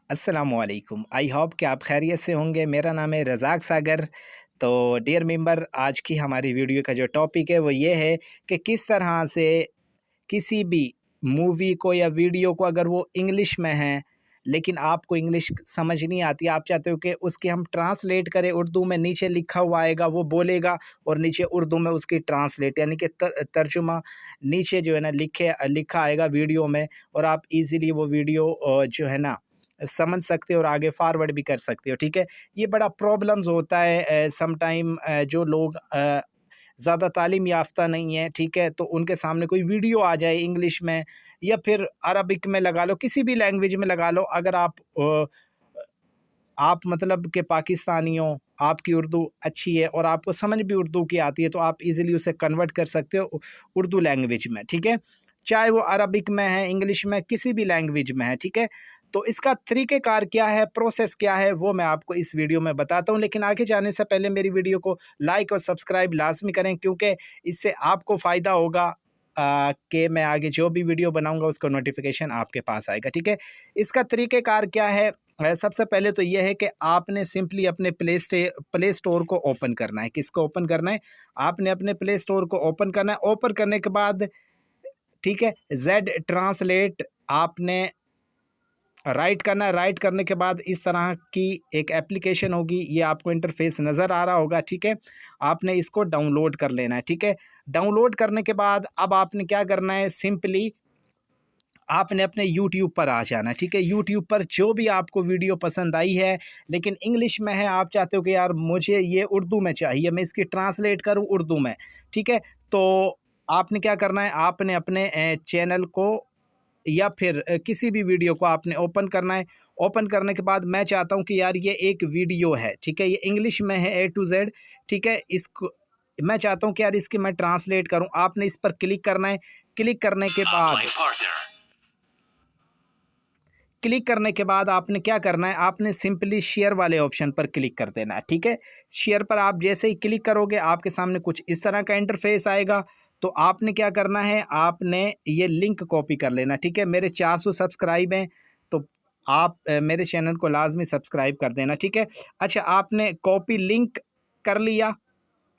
अस्सलामुअलैकुम। I hope कि आप खैरियत से होंगे। मेरा नाम है रज़ाक सागर। तो डियर मेंबर, आज की हमारी वीडियो का जो टॉपिक है वो ये है कि किस तरह से किसी भी मूवी को या वीडियो को, अगर वो इंग्लिश में है लेकिन आपको इंग्लिश समझ नहीं आती, आप चाहते हो कि उसकी हम ट्रांसलेट करें उर्दू में, नीचे लिखा हुआ आएगा वो बोलेगा और नीचे उर्दू में उसकी ट्रांसलेट यानी कि तर्जुमा नीचे जो है ना लिखा आएगा वीडियो में, और आप इजीली वो वीडियो जो है ना समझ सकते हो और आगे फॉरवर्ड भी कर सकते हो। ठीक है, ये बड़ा प्रॉब्लम्स होता है सम टाइम। जो लोग ज़्यादा तालीम याफ्ता नहीं है, ठीक है, तो उनके सामने कोई वीडियो आ जाए इंग्लिश में या फिर अरबिक में लगा लो, किसी भी लैंग्वेज में लगा लो, अगर आप मतलब कि पाकिस्तानी हो, आपकी उर्दू अच्छी है और आपको समझ भी उर्दू की आती है, तो आप इजीली उसे कन्वर्ट कर सकते हो उर्दू लैंग्वेज में। ठीक है, चाहे वो अरबिक में है, इंग्लिश में, किसी भी लैंग्वेज में है। ठीक है, तो इसका तरीक़ेकार क्या है, प्रोसेस क्या है, वो मैं आपको इस वीडियो में बताता हूँ। लेकिन आगे जाने से पहले मेरी वीडियो को लाइक और सब्सक्राइब लाज़मी करें, क्योंकि इससे आपको फ़ायदा होगा कि मैं आगे जो भी वीडियो बनाऊँगा उसका नोटिफ़िकेशन आपके पास आएगा। ठीक है, इसका तरीक़ेकार क्या है? सबसे पहले तो ये है कि आपने सिंपली अपने प्ले स्टोर को ओपन करना है। किसको ओपन करना है? आपने अपने प्ले स्टोर को ओपन करना है। ओपन करने के बाद, ठीक है, ज़ेड ट्रांसलेट आपने राइट करना है। राइट करने के बाद इस तरह की एक एप्लीकेशन होगी, ये आपको इंटरफेस नज़र आ रहा होगा। ठीक है, आपने इसको डाउनलोड कर लेना है। ठीक है, डाउनलोड करने के बाद अब आपने क्या करना है, सिंपली आपने अपने यूट्यूब पर आ जाना है। ठीक है, यूट्यूब पर जो भी आपको वीडियो पसंद आई है लेकिन इंग्लिश में है, आप चाहते हो कि यार मुझे ये उर्दू में चाहिए, मैं इसकी ट्रांसलेट करूँ उर्दू में। ठीक है, तो आपने क्या करना है, आपने अपने चैनल को या फिर किसी भी वीडियो को आपने ओपन करना है। ओपन करने के बाद मैं चाहता हूँ कि यार ये एक वीडियो है, ठीक है, ये इंग्लिश में है ए टू जेड। ठीक है, इसको मैं चाहता हूँ कि यार इसकी मैं ट्रांसलेट करूँ। आपने इस पर क्लिक करना है। क्लिक करने के बाद क्लिक करने के बाद आपने क्या करना है, आपने सिंपली शेयर वाले ऑप्शन पर क्लिक कर देना है। ठीक है, शेयर पर आप जैसे ही क्लिक करोगे आपके सामने कुछ इस तरह का इंटरफेस आएगा। तो आपने क्या करना है, आपने ये लिंक कॉपी कर लेना। ठीक है, मेरे 400 सब्सक्राइब हैं, तो आप मेरे चैनल को लाजमी सब्सक्राइब कर देना। ठीक है, अच्छा, आपने कॉपी लिंक कर लिया।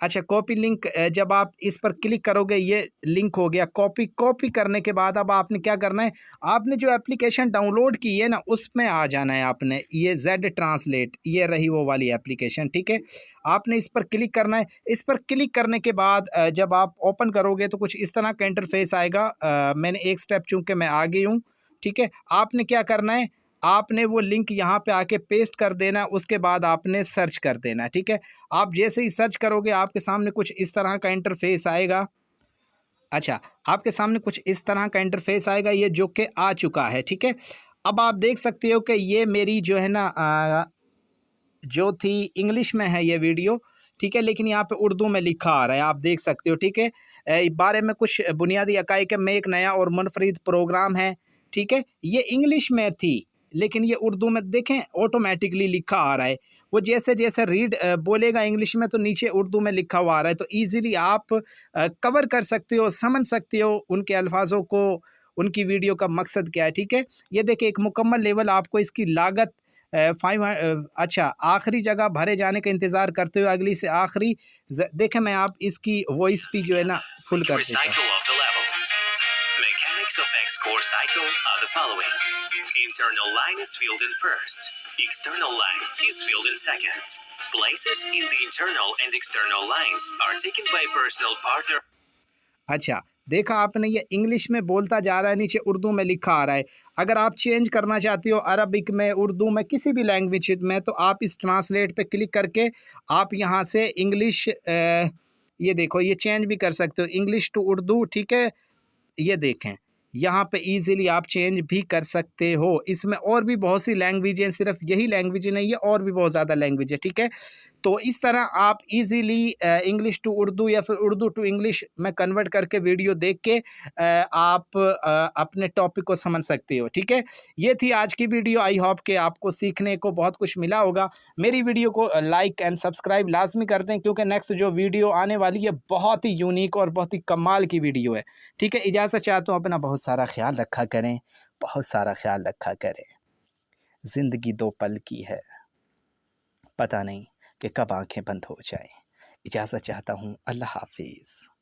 अच्छा, कॉपी लिंक जब आप इस पर क्लिक करोगे ये लिंक हो गया कॉपी। कॉपी करने के बाद अब आपने क्या करना है, आपने जो एप्लीकेशन डाउनलोड की है ना उसमें आ जाना है। आपने ये जेड ट्रांसलेट, ये रही वो वाली एप्लीकेशन। ठीक है, आपने इस पर क्लिक करना है। इस पर क्लिक करने के बाद जब आप ओपन करोगे तो कुछ इस तरह का इंटरफेस आएगा। मैंने एक स्टेप चूँकि मैं आ गई हूँ। ठीक है, आपने क्या करना है, आपने वो लिंक यहाँ पे आके पेस्ट कर देना है, उसके बाद आपने सर्च कर देना है। ठीक है, आप जैसे ही सर्च करोगे आपके सामने कुछ इस तरह का इंटरफेस आएगा। अच्छा, आपके सामने कुछ इस तरह का इंटरफेस आएगा, ये जो कि आ चुका है। ठीक है, अब आप देख सकते हो कि ये मेरी जो है ना जो थी इंग्लिश में है ये वीडियो। ठीक है, लेकिन यहाँ पे उर्दू में लिखा आ रहा है, आप देख सकते हो। ठीक है, बारे में कुछ बुनियादी हकाइक है, मैं एक नया और मुनफरिद प्रोग्राम है। ठीक है, ये इंग्लिश में थी लेकिन ये उर्दू में देखें ऑटोमेटिकली लिखा आ रहा है। वो जैसे जैसे रीड बोलेगा इंग्लिश में तो नीचे उर्दू में लिखा हुआ आ रहा है, तो ईजिली आप कवर कर सकते हो, समझ सकते हो उनके अल्फाजों को, उनकी वीडियो का मकसद क्या है। ठीक है, ये देखिए एक मुकम्मल लेवल आपको इसकी लागत 5 अच्छा, आखिरी जगह भरे जाने का इंतज़ार करते हुए अगली से आखिरी देखें, मैं आप इसकी वॉइस भी जो है ना फुल कर देता हूँ। Mechanics of X core cycle are the following. Internal line is filled in first. External line is filled in second. Places in the internal and external lines are taken by personal partner. अच्छा, देखा आपने, ये English में बोलता जा रहा है, नीचे उर्दू में लिखा आ रहा है। अगर आप चेंज करना चाहती हो अरबिक में, उर्दू में, किसी भी लैंग्वेज में, तो आप इस ट्रांसलेट पे क्लिक करके आप यहाँ से इंग्लिश ये देखो ये चेंज भी कर सकते हो इंग्लिश टू उर्दू। ठीक है, ये देखें यहाँ पे इजीली आप चेंज भी कर सकते हो। इसमें और भी बहुत सी लैंग्वेज हैं, सिर्फ यही लैंग्वेज नहीं है, और भी बहुत ज़्यादा लैंग्वेज है। ठीक है, तो इस तरह आप इजीली इंग्लिश टू उर्दू या फिर उर्दू टू इंग्लिश में कन्वर्ट करके वीडियो देख के आप अपने टॉपिक को समझ सकते हो। ठीक है, ये थी आज की वीडियो। आई होप कि आपको सीखने को बहुत कुछ मिला होगा। मेरी वीडियो को लाइक एंड सब्सक्राइब लाजमी कर दें, क्योंकि नेक्स्ट जो वीडियो आने वाली है बहुत ही यूनिक और बहुत ही कमाल की वीडियो है। ठीक है, इजाज़त चाहता हूँ, अपना बहुत सारा ख्याल रखा करें, बहुत सारा ख्याल रखा करें। ज़िंदगी दो पल की है, पता नहीं कि कब आंखें बंद हो जाएं। इजाज़त चाहता हूँ। अल्लाह हाफिज़।